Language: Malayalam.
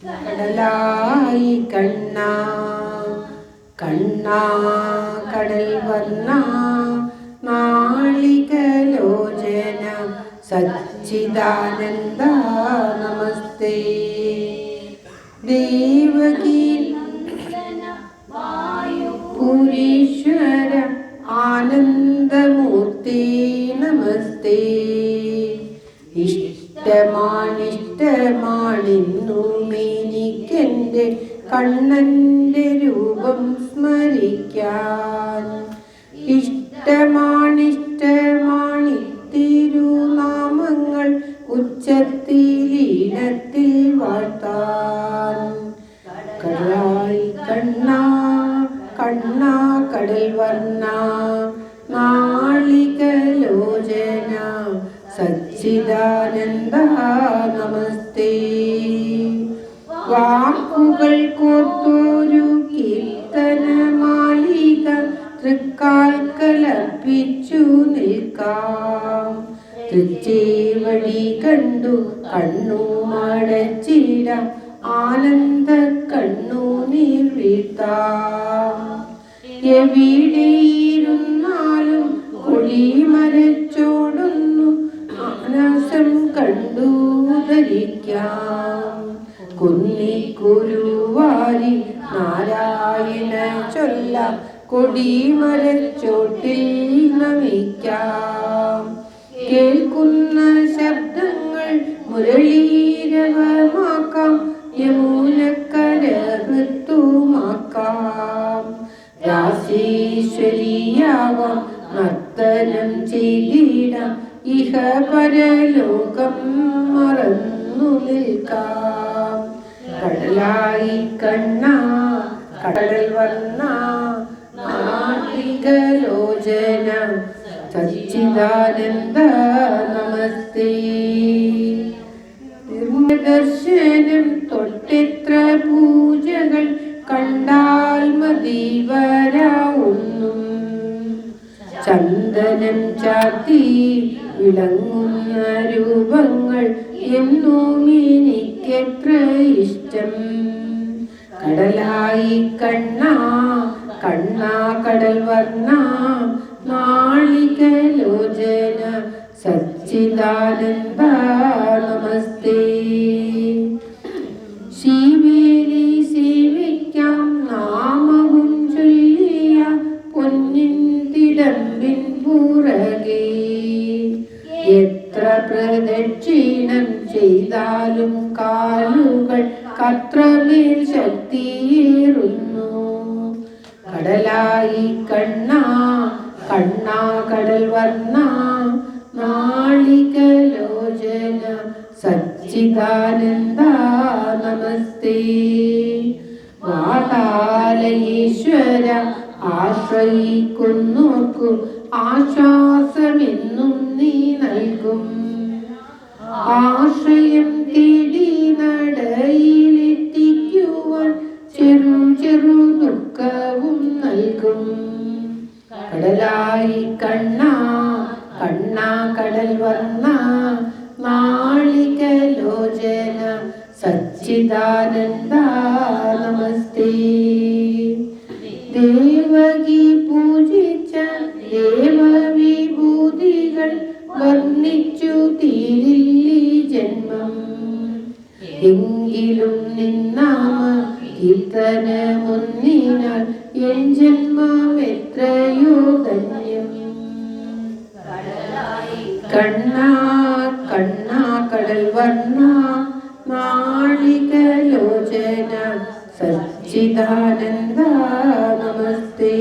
കടലായി കണ്ണാ കണ്ണാ കടൽ വർണ്ണ നാളികലോചന സച്ചിദാനന്ദ നമസ്തേ. ദേവകീ പുരീശ്വര ആനന്ദമൂർത്തി നമസ്തേ. ഇഷ്ടമാണിഷ്ടമാണിന്നുമെനിക്കെൻ്റെ കണ്ണൻ്റെ രൂപം സ്മരിക്കാൻ. ഇഷ്ടമാണിഷ്ടമാണിത്തിരുനാമങ്ങൾ ഉച്ചത്തിലീനത്തിൽ വാഴ്ത്താൻ. കടലായി കണ്ണാ കണ്ണാ കടൽ വർണ്ണ നാളികലോചന സച്ചിദാനന്ദ നമസ്തേ. വാക്കുകൾ കോർത്തൊരു കീർത്തനമാലിക തൃക്കാൽക്കലർപ്പിച്ചു നിൽക്കാം. തൃച്ചേവടി കണ്ടു കണ്ണുമടച്ചിടാം, ആനന്ദ കണ്ണുനീർ വീഴ്ത്താം. എവിടെയിരുന്നാലും കൊടിമരച്ചോടുന്നു മാനസം കണ്ടു ധരിക്കാം. കുന്നിക്കുരുവാരി നാരായണ ചൊല്ലാം, കൊടിമരച്ചോട്ടിൽ നമിക്കാം. കേൾക്കുന്ന ശബ്ദങ്ങൾ മുരളീരവമാക്കാം, യമുനക്കര ഋത്തുമാക്കാം. രാശീശ്വരിയാവാം, നർത്തനം ചെയ്തിടാം, ഇഹ പരലോകം മറന്നു നിൽക്കാം. കടലായി കണ്ണാ കടൽ വർണ്ണ നാളികലോചന സച്ചിദാനന്ദ നമസ്തേ. ദർശനം തൊട്ടെത്ര പൂജകൾ കണ്ടാൽ മതിവര ഒന്നും. ചന്ദനം ചാർത്തി വിളങ്ങുന്ന രൂപങ്ങൾ എന്നും എനിക്കെത്ര ഇഷ്ടം. കടലായി കണ്ണാ കണ്ണാ കടൽ വർണ്ണ നാളികലോചന സച്ചിദാനന്ദ നമസ്തേ. ശിവേലി സേവിക്കാം, നാമവും ചൊല്ലിയ പൊന്നിൻ തിടമ്പിൻ പുറകെ. എത്ര പ്രദക്ഷിണം ചെയ്താലും കാലുകൾ കത്രമേൽ ശക്തിയേറുന്നു. കടലായി കണ്ണാ കണ്ണാ കടൽ വർണ്ണ നാളികലോചന സച്ചിദാനന്ദ നമസ്തേ. വാതാലയേശ്വര ആശ്രയിക്കുന്നോർക്കു ആശ്വാസമെന്നും നീ നൽകും. ആശ്രയം തേടി നടയിലെത്തിക്കുവാൻ ചെറു ചെറു ദുഃഖവും നൽകും. കടലായി കണ്ണാ കണ്ണാ കടൽ വർണ്ണ നാളികലോചന സച്ചിദാനന്ദ നമസ്തേ. ദേവകി പൂജിച്ച ദേവവിഭൂതികൾ വർണ്ണിച്ചു തീരില്ലീ ജന്മം. എങ്കിലും നിന്നാമ കീർത്തനമൊന്നിനാൽ എൻ ജന്മം എത്രയോ ധന്യം. കണ്ണാ കണ്ണാ കടൽ വർണ്ണ നാളികലോചന സച്ചിദാനന്ദ നമസ്തേ.